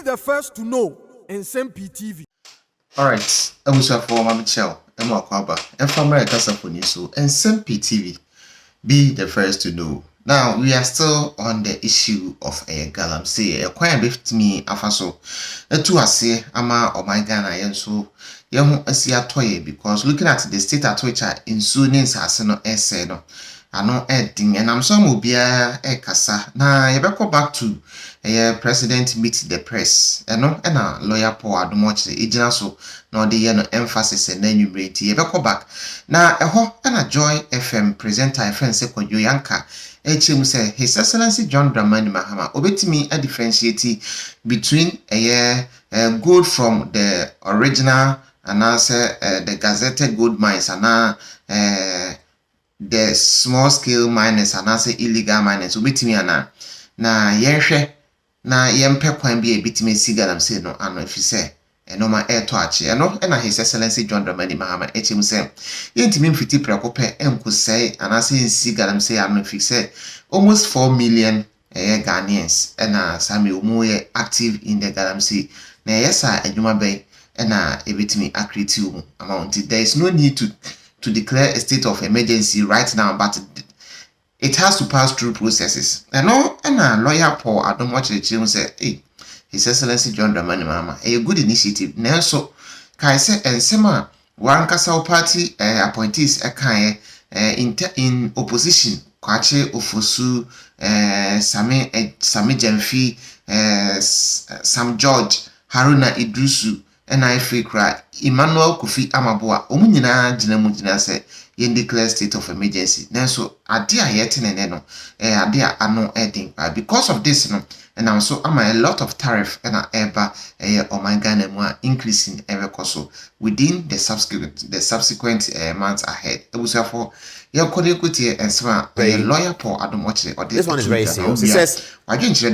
the first to know. Nsem-Pii TV. Alright, I was a former Michelle, Emma Kwaba, and from America so Nsem-Pii TV. Be the first to know. Now we are still on the issue of a galamsey. A quite bit me afaso. To say ama or my Ghana and so young see a toy because looking at the state at which I in soonings as no essay no. I know editing and I'm some will be a kasa. Now you better go back to a president meet the press. And no and a lawyer Paul I don't watch the agent so no the emphasis and then you rate you better go back. Now a ho and a Joy FM presenter a friend second Yoyanka. HM say His Excellency John Dramani Mahama obetimi a differentiate between a gold from the original and also the gazetted gold mines and the small scale miners and also illegal miners obetimi ana na yenhwe na yempe kwan bi ebitimi galamsey no ano if you say enoma to achi eno na His Excellency John Dramani Mahama HM say yentimi mfiti prekope enkusei anase galamsey ano if you say almost 4 million Ghanaians and Sami Umuye active in the galamsey na yesa adwuma bay na ebitimi accrete amount. There is no need to declare a state of emergency right now, but it has to pass through processes. And lawyer Paul I don't watch the children say, hey, His Excellency John Dramani Mahama, a good initiative. Now so kai say ensema wankasa party appointees in opposition kwache ofosu Sami Jemfi Sam George Haruna Idrusu NIF cry Emmanuel Kofi Amaboa omunyina jina se yen declare state of emergency. Nanso ade a yet no ade a ano edin because of this no and also a lot of tariff and ever on my Ghana more increasing ever coso within the subsequent months ahead. It was therefore your equity and so lawyer Paul I don't watch it. This one is very serious. It says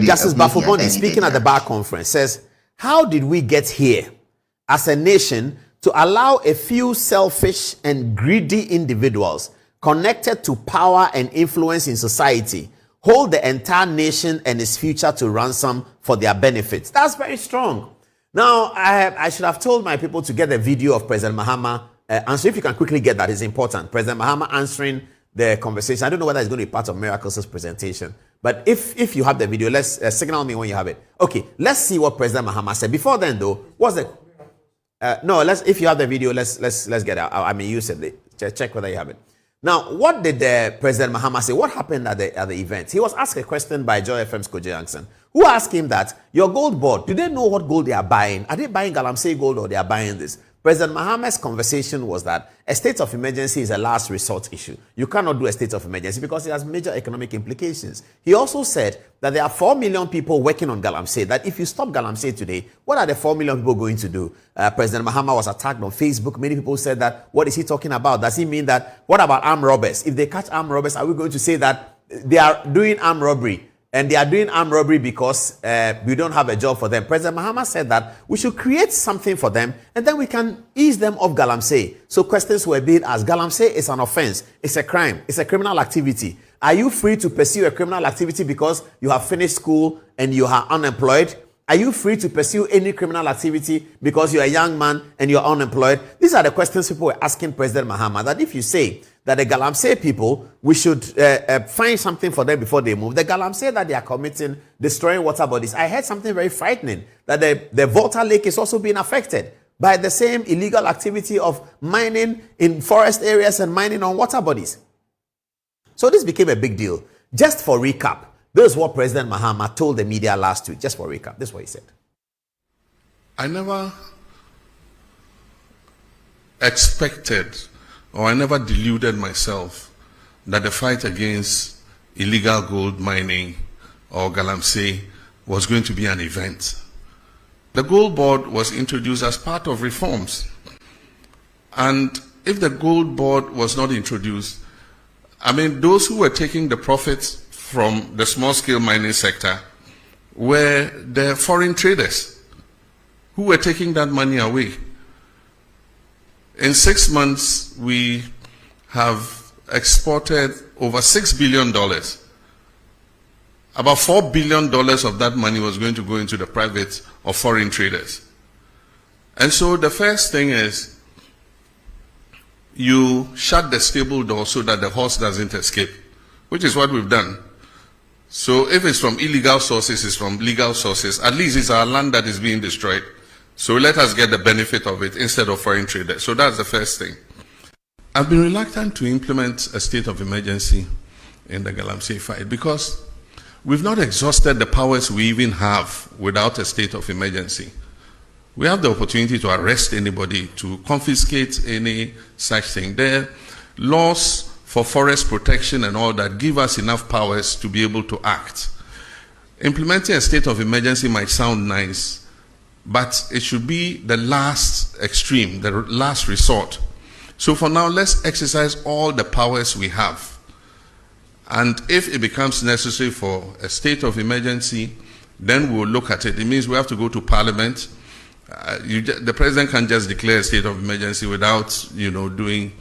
Justice Bafuboni speaking at the bar conference says, how did we get here as a nation to allow a few selfish and greedy individuals connected to power and influence in society hold the entire nation and its future to ransom for their benefits? That's very strong. Now, I should have told my people to get a video of President Mahama answering. If you can quickly get that, it's important. President Mahama answering the conversation. I don't know whether it's going to be part of Miracles' presentation, but if you have the video, let's signal me when you have it. Okay, let's see what President Mahama said. Before then, though, what's the... no, if you have the video, let's get it. I mean, you said it. Check whether you have it. Now, what did President Mahama say? What happened at the event? He was asked a question by Joy FM's Koji Jackson, who asked him that, your gold board, do they know what gold they are buying? Are they buying galamsey gold or they are buying this? President Mahama's conversation was that a state of emergency is a last resort issue. You cannot do a state of emergency because it has major economic implications. He also said that there are 4 million people working on galamsey, that if you stop galamsey today, what are the 4 million people going to do? President Mahama was attacked on Facebook. Many people said that, what is he talking about? Does he mean that, what about armed robbers? If they catch armed robbers, are we going to say that they are doing armed robbery? And they are doing armed robbery because we don't have a job for them. President Mahama said that we should create something for them and then we can ease them of galamsey. So questions were being asked. Galamsey is an offense. It's a crime. It's a criminal activity. Are you free to pursue a criminal activity because you have finished school and you are unemployed? Are you free to pursue any criminal activity because you're a young man and you're unemployed? These are the questions people were asking President Mahama, that if you say that the galamsey people, we should find something for them before they move. The galamsey that they are committing, destroying water bodies. I heard something very frightening, that the Volta Lake is also being affected by the same illegal activity of mining in forest areas and mining on water bodies. So this became a big deal. Just for recap, this is what President Mahama told the media last week. Just for recap, this is what he said. I never expected, or I never deluded myself that the fight against illegal gold mining or galamsey was going to be an event. The gold board was introduced as part of reforms. And if the gold board was not introduced, I mean, those who were taking the profits from the small-scale mining sector were the foreign traders who were taking that money away. In 6 months, we have exported over $6 billion. about $4 billion of that money was going to go into the private or foreign traders. And so the first thing is you shut the stable door so that the horse doesn't escape, which is what we've done. So if it's from illegal sources, it's from legal sources. At least it's our land that is being destroyed. So let us get the benefit of it instead of foreign traders. So that's the first thing. I've been reluctant to implement a state of emergency in the galamsey fight because we've not exhausted the powers we even have without a state of emergency. We have the opportunity to arrest anybody, to confiscate any such thing. There are laws for forest protection and all that give us enough powers to be able to act. Implementing a state of emergency might sound nice, but it should be the last extreme, the last resort. So for now, let's exercise all the powers we have. And if it becomes necessary for a state of emergency, then we'll look at it. It means we have to go to Parliament. The president can't just declare a state of emergency without, going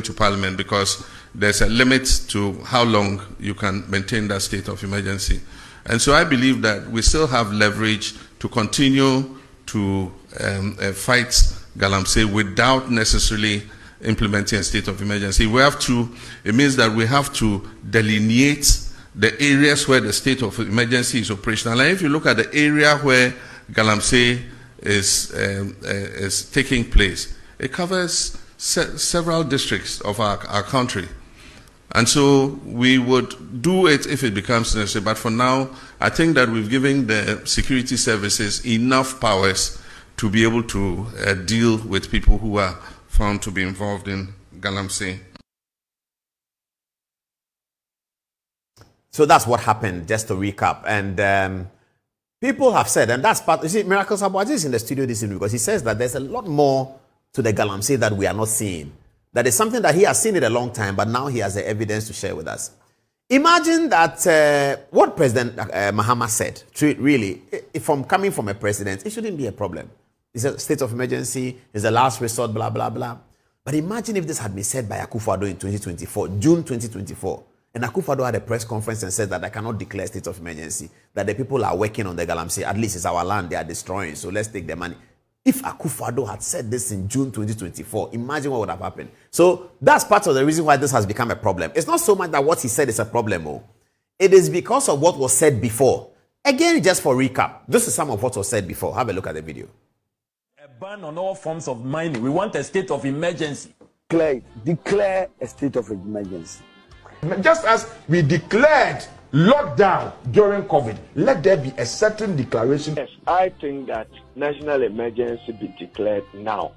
to Parliament, because there's a limit to how long you can maintain that state of emergency. And so I believe that we still have leverage to continue to fight galamsey without necessarily implementing a state of emergency. It means that we have to delineate the areas where the state of emergency is operational. And if you look at the area where galamsey is taking place, it covers several districts of our country. And so we would do it if it becomes necessary. But for now, I think that we've given the security services enough powers to be able to deal with people who are found to be involved in galamsey. So that's what happened, just to recap. And people have said, and that's part, you see, Miracles Abuaji is in the studio this evening because he says that there's a lot more to the galamsey that we are not seeing. That is something that he has seen it a long time, but now he has the evidence to share with us. Imagine that what President Mahama said, really, from coming from a president, it shouldn't be a problem. It's a state of emergency, it's a last resort, blah, blah, blah. But imagine if this had been said by Akufo-Addo in 2024, June 2024, and Akufo-Addo had a press conference and said that I cannot declare state of emergency, that the people are working on the galamsey, at least it's our land they are destroying, so let's take the money. If Akufo-Addo had said this in June 2024, imagine what would have happened. So that's part of the reason why this has become a problem. It's not so much that what he said is a problem. It is because of what was said before. Again, just for recap, this is some of what was said before. Have a look at the video. A ban on all forms of mining. We want a state of emergency. Declare a state of emergency. Just as we declared lockdown during COVID, let there be a certain declaration. Yes, I think that national emergency be declared now.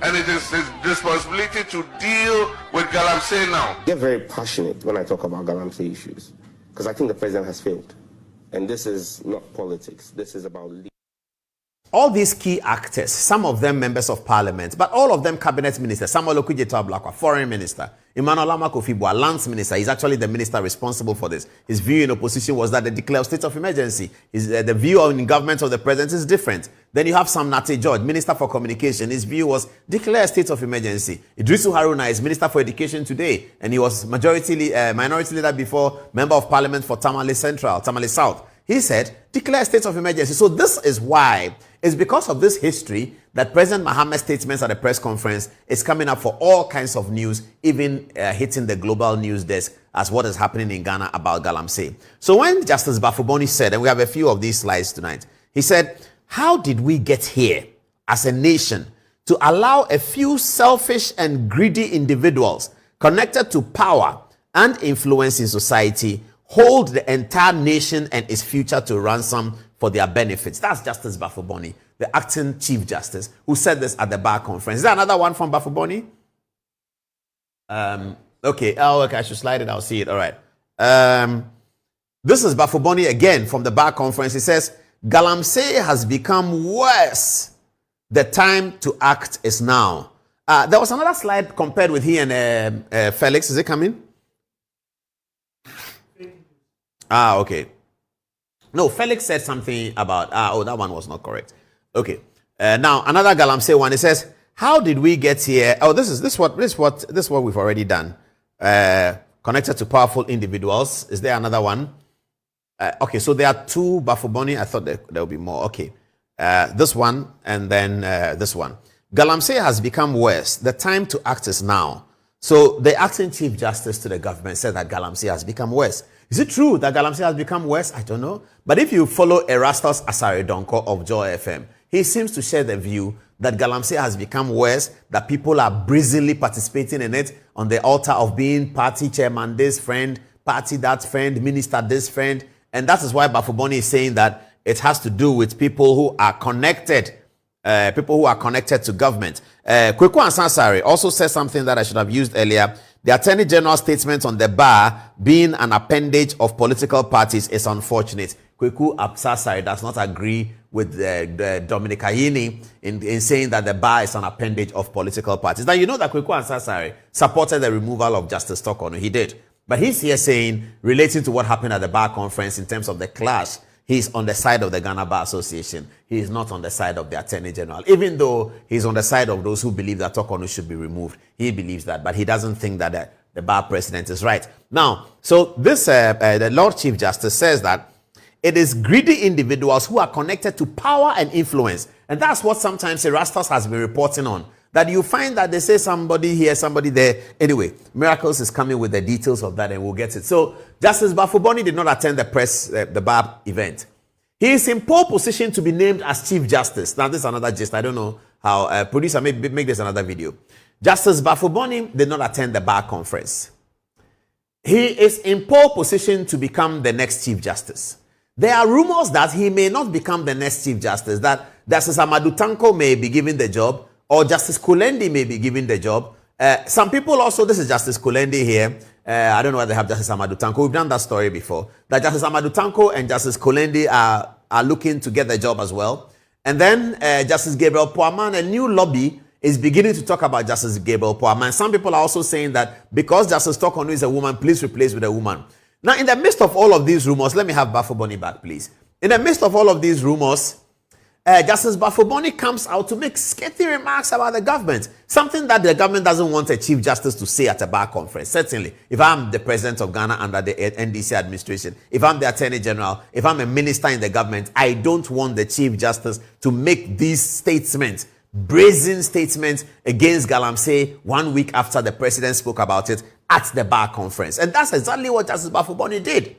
And it is his responsibility to deal with galamsey now. I get very passionate when I talk about galamsey issues because I think the president has failed. And this is not politics. This is about leadership. All these key actors, some of them members of parliament, but all of them cabinet ministers. Samuel Okudzeto Ablakwa, foreign minister. Emmanuel Kofi-Boa, lands minister. He's actually the minister responsible for this. His view in opposition was that they declare state of emergency. The view in government of the president is different. Then you have Sam Nate George, minister for communication. His view was declare state of emergency. Idrisu Haruna is minister for education today, and he was minority leader before, member of parliament for Tamale Central, Tamale South. He said, declare state of emergency. So this is why, it's because of this history that President Mahama's statements at the press conference is coming up for all kinds of news, even hitting the global news desk as what is happening in Ghana about galamsey. So when Justice Bafuboni said, and we have a few of these slides tonight, he said, how did we get here as a nation to allow a few selfish and greedy individuals connected to power and influence in society hold the entire nation and its future to ransom for their benefits? That's Justice Bafuboni, the acting Chief Justice, who said this at the bar conference. Is there another one from Bafuboni? Okay. Oh, okay. I should slide it. I'll see it. All right. This is Bafuboni again from the bar conference. He says, galamsey has become worse. The time to act is now. There was another slide compared with he and Felix. Is it coming? Okay. No, Felix said something about, that one was not correct. Okay. Now, another galamsey one. It says, how did we get here? Oh, this is what we've already done. Connected to powerful individuals. Is there another one? Okay, so there are two Bafuboni. I thought there would be more. Okay, this one and then this one. Galamsey has become worse. The time to act is now. So the acting Chief Justice to the government said that Galamsey has become worse. Is it true that Galamsey has become worse? I don't know. But if you follow Erastus Asaredonko of Joy FM, he seems to share the view that Galamsey has become worse, that people are breezily participating in it on the altar of being party chairman this friend, party that friend, minister this friend. And that is why Bafuboni is saying that it has to do with people who are connected, to government. Kweku Ansansari also says something that I should have used earlier. The Attorney General's statement on the bar being an appendage of political parties is unfortunate. Kweku Ansansari does not agree with Dominic Ayini in saying that the bar is an appendage of political parties. Now, you know that Kweku Ansansari supported the removal of Justice Tokono. He did. But he's here saying, relating to what happened at the bar conference in terms of the clash, he's on the side of the Ghana Bar Association. He is not on the side of the Attorney General. Even though he's on the side of those who believe that Tokono should be removed. He believes that, but he doesn't think that the bar president is right. Now, so this, the Lord Chief Justice says that it is greedy individuals who are connected to power and influence. And that's what sometimes Erastus has been reporting on. That you find that they say somebody here, somebody there. Anyway, Miracles is coming with the details of that and we'll get it. So, Justice Bafuboni did not attend the bar event. He is in pole position to be named as Chief Justice. Now, this is another gist. I don't know how. Producer, maybe make this another video. Justice Bafuboni did not attend the bar conference. He is in pole position to become the next Chief Justice. There are rumors that he may not become the next Chief Justice, that Justice Amadou Tanko may be given the job, or Justice Kulendi may be given the job. Some people also, this is Justice Kulendi here. I don't know whether they have Justice Amadou Tanko. We've done that story before. That Justice Amadou Tanko and Justice Kulendi are looking to get the job as well. And then Justice Gabriel Poaman, a new lobby, is beginning to talk about Justice Gabriel Poaman. Some people are also saying that because Justice Tokono is a woman, please replace with a woman. Now, in the midst of all of these rumors, let me have Bafuboni back, please. In the midst of all of these rumors, Justice Bafuboni comes out to make scathing remarks about the government. Something that the government doesn't want a Chief Justice to say at a bar conference. Certainly, if I'm the President of Ghana under the NDC administration, if I'm the Attorney General, if I'm a minister in the government, I don't want the Chief Justice to make these statements, brazen statements against Galamsey 1 week after the President spoke about it at the bar conference. And that's exactly what Justice Bafuboni did.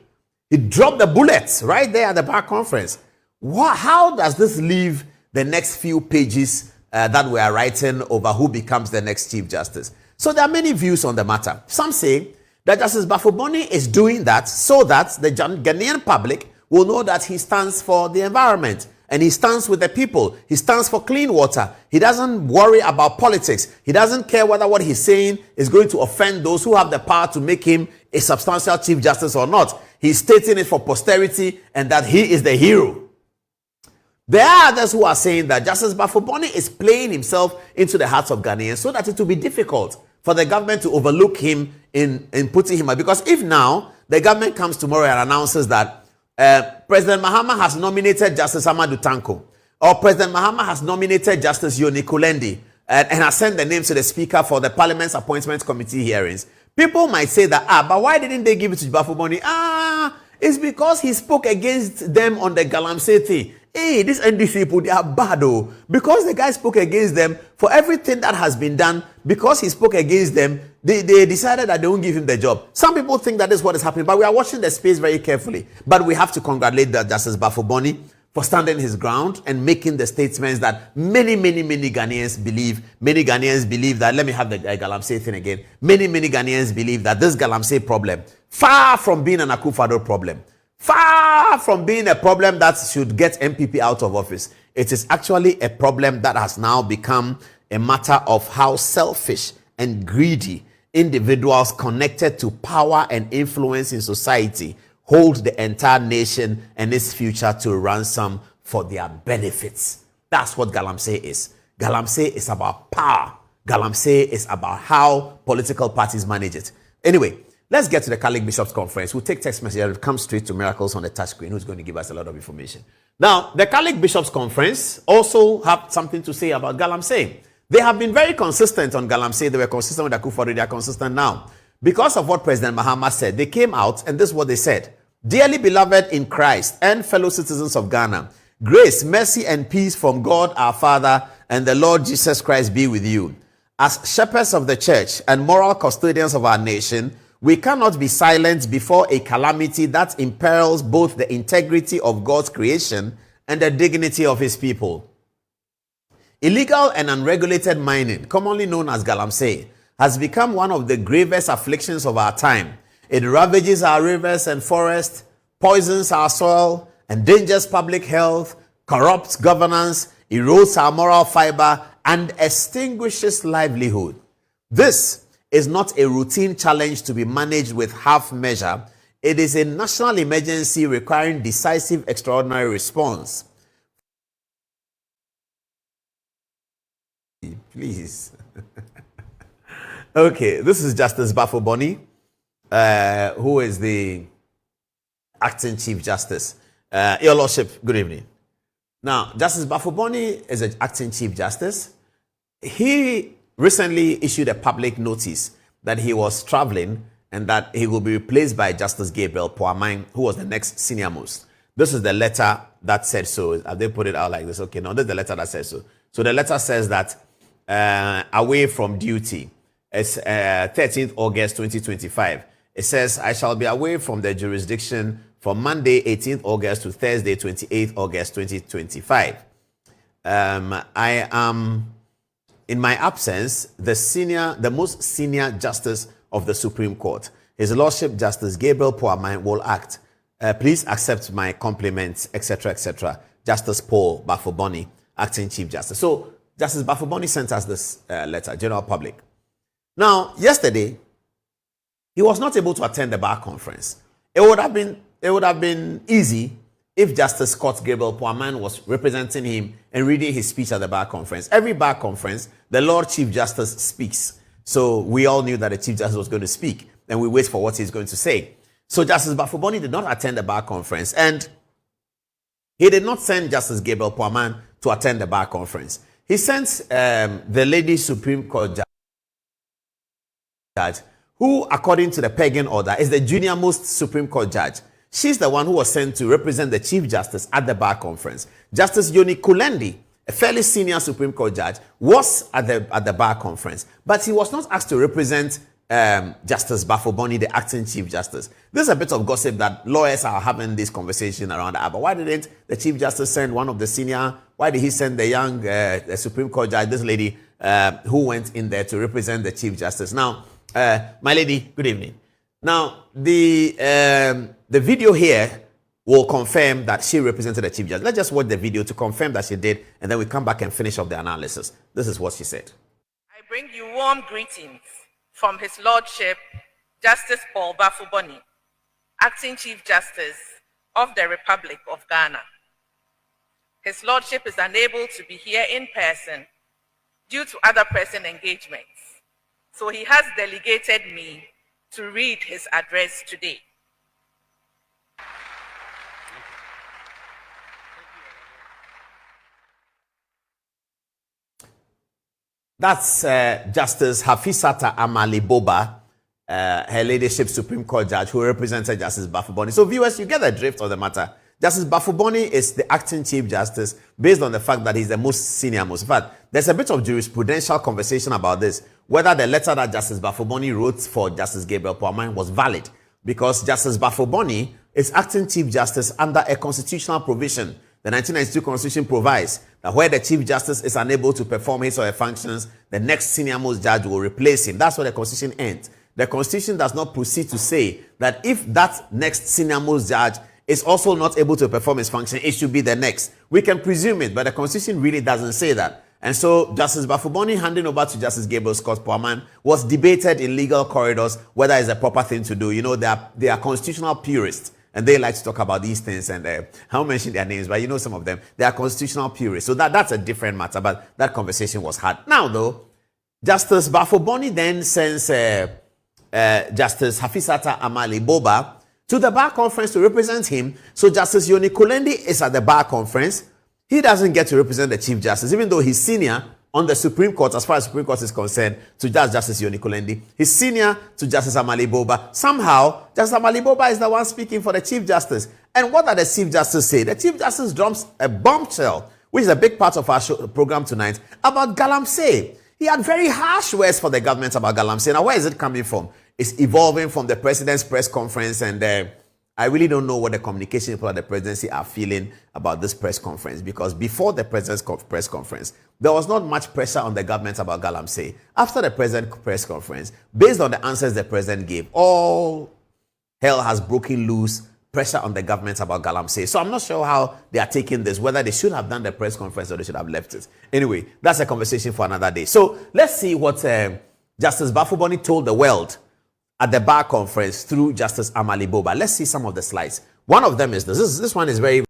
He dropped the bullets right there at the bar conference. How does this leave the next few pages that we are writing over who becomes the next Chief Justice? So there are many views on the matter. Some say that Justice Bafuboni is doing that so that the Ghanaian public will know that he stands for the environment and he stands with the people. He stands for clean water. He doesn't worry about politics. He doesn't care whether what he's saying is going to offend those who have the power to make him a substantial Chief Justice or not. He's stating it for posterity and that he is the hero. There are others who are saying that Justice Bafuboni is playing himself into the hearts of Ghanaians so that it will be difficult for the government to overlook him in putting him out. Because if now the government comes tomorrow and announces that President Mahama has nominated Justice Amadou Tanko, or President Mahama has nominated Justice Yoni Kulendi, and has sent the names to the Speaker for the Parliament's Appointments Committee hearings, people might say that, but why didn't they give it to Bafuboni? It's because he spoke against them on the Galamsey thing. Hey, these NDC people, they are bad, though. Because the guy spoke against them for everything that has been done, because he spoke against them, they decided that they won't give him the job. Some people think that is what is happening, but we are watching the space very carefully. But we have to congratulate Justice Bafuboni for standing his ground and making the statements that many Ghanaians believe. Many Ghanaians believe that, let me have the Galamsey thing again. Many Ghanaians believe that this Galamsey problem, far from being an Akufo-Addo problem, far from being a problem that should get MPP out of office, it is actually a problem that has now become a matter of how selfish and greedy individuals connected to power and influence in society hold the entire nation and its future to ransom for their benefits. That's what Galamsey is. Galamsey is about power. Galamsey is about how political parties manage it. Anyway, let's get to the Catholic Bishops' Conference. We'll take text messages. It'll come straight to Miracles on the touchscreen, who's going to give us a lot of information. Now, the Catholic Bishops' Conference also have something to say about Galamsey. They have been very consistent on Galamsey. They were consistent with Akufo-Addo. They are consistent now. Because of what President Mahama said, they came out, and this is what they said. Dearly beloved in Christ and fellow citizens of Ghana, grace, mercy, and peace from God our Father and the Lord Jesus Christ be with you. As shepherds of the church and moral custodians of our nation, we cannot be silent before a calamity that imperils both the integrity of God's creation and the dignity of his people. Illegal and unregulated mining, commonly known as galamsey, has become one of the gravest afflictions of our time. It ravages our rivers and forests, poisons our soil, endangers public health, corrupts governance, erodes our moral fiber, and extinguishes livelihood. This is not a routine challenge to be managed with half measure. It is a national emergency requiring decisive, extraordinary response. Please. Okay, this is Justice Bafuboni, who is the acting Chief Justice. Your Lordship, good evening. Now, Justice Bafuboni is an acting Chief Justice. He recently issued a public notice that he was traveling and that he will be replaced by Justice Gabriel Poamine, who was the next senior most. This is the letter that said so. They put it out like this. Okay, now this is the letter that says so. So the letter says that away from duty. It's 13th August 2025. It says, I shall be away from the jurisdiction from Monday 18th August to Thursday 28th August 2025. I am, in my absence, the most senior justice of the Supreme Court. His Lordship Justice Gabriel Poamine will act. Please accept my compliments, etc., etc. Justice Paul Bafuboni, acting Chief Justice. So Justice Bafuboni sent us this letter, general public. Now, yesterday, he was not able to attend the bar conference. It would have been easy if Justice Scott Gabriel Poamine was representing him and reading his speech at the bar conference. Every bar conference, the Lord Chief Justice speaks. So we all knew that the Chief Justice was going to speak, and we wait for what he's going to say. So Justice Bafuboni did not attend the bar conference, and he did not send Justice Gabriel Poamine to attend the bar conference. He sent the Lady Supreme Court judge, who, according to the pagan order, is the junior most Supreme Court judge. She's the one who was sent to represent the Chief Justice at the bar conference. Justice Yoni Kulendi, a fairly senior Supreme Court judge, was at the bar conference, but he was not asked to represent Justice Bafuboni, the acting Chief Justice. There's a bit of gossip that lawyers are having this conversation around that. But why didn't the Chief Justice send one of the senior? Why did he send the young the Supreme Court judge, this lady who went in there to represent the Chief Justice? Now, my lady, good evening. Now, the video here will confirm that she represented the Chief Justice. Let's just watch the video to confirm that she did, and then we come back and finish up the analysis. This is what she said. I bring you warm greetings from His Lordship, Justice Paul Bafuboni, Acting Chief Justice of the Republic of Ghana. His Lordship is unable to be here in person due to other pressing engagements, so he has delegated me to read his address today. That's Justice Hafisata Amali Boba, her ladyship Supreme Court judge, who represented Justice Bafuboni. So viewers, you get the drift of the matter. Justice Bafuboni is the acting Chief Justice based on the fact that he's the most senior most. In fact, there's a bit of jurisprudential conversation about this, whether the letter that Justice Bafuboni wrote for Justice Gabriel Poamine was valid, because Justice Bafuboni is acting Chief Justice under a constitutional provision. The 1992 Constitution provides that where the Chief Justice is unable to perform his or her functions, the next senior most judge will replace him. That's where the Constitution ends. The Constitution does not proceed to say that if that next senior most judge is also not able to perform his function, it should be the next. We can presume it, but the Constitution really doesn't say that. And so Justice Bafuboni handing over to Justice Gabriel Scott Poamine was debated in legal corridors whether it's a proper thing to do. You know, they are constitutional purists, and they like to talk about these things, and I won't mention their names, but you know some of them. They are constitutional purists. So that's a different matter, but that conversation was had. Now, though, Justice Bafuboni then sends Justice Hafisata Amali Boba to the bar conference to represent him. So Justice Yoni Kulendi is at the bar conference. He doesn't get to represent the Chief Justice, even though he's senior, on the Supreme Court, as far as Supreme Court is concerned, to Justice Yoni Kulendi. He's senior to Justice Amali Boba. Somehow, Justice Amali Boba is the one speaking for the Chief Justice. And what did the Chief Justice say? The Chief Justice drops a bombshell, which is a big part of our program tonight, about galamsey. He had very harsh words for the government about galamsey. Now, where is it coming from? It's evolving from the president's press conference, and I really don't know what the communication people at the presidency are feeling about this press conference, because before the president's press conference, there was not much pressure on the government about galamsey. After the president's press conference, based on the answers the president gave, all hell has broken loose, pressure on the government about galamsey. So I'm not sure how they are taking this, whether they should have done the press conference or they should have left it. Anyway, that's a conversation for another day. So let's see what Justice Bafuboni told the world at the bar conference through Justice Amali Boba. Let's see some of the slides. One of them is this. This one is very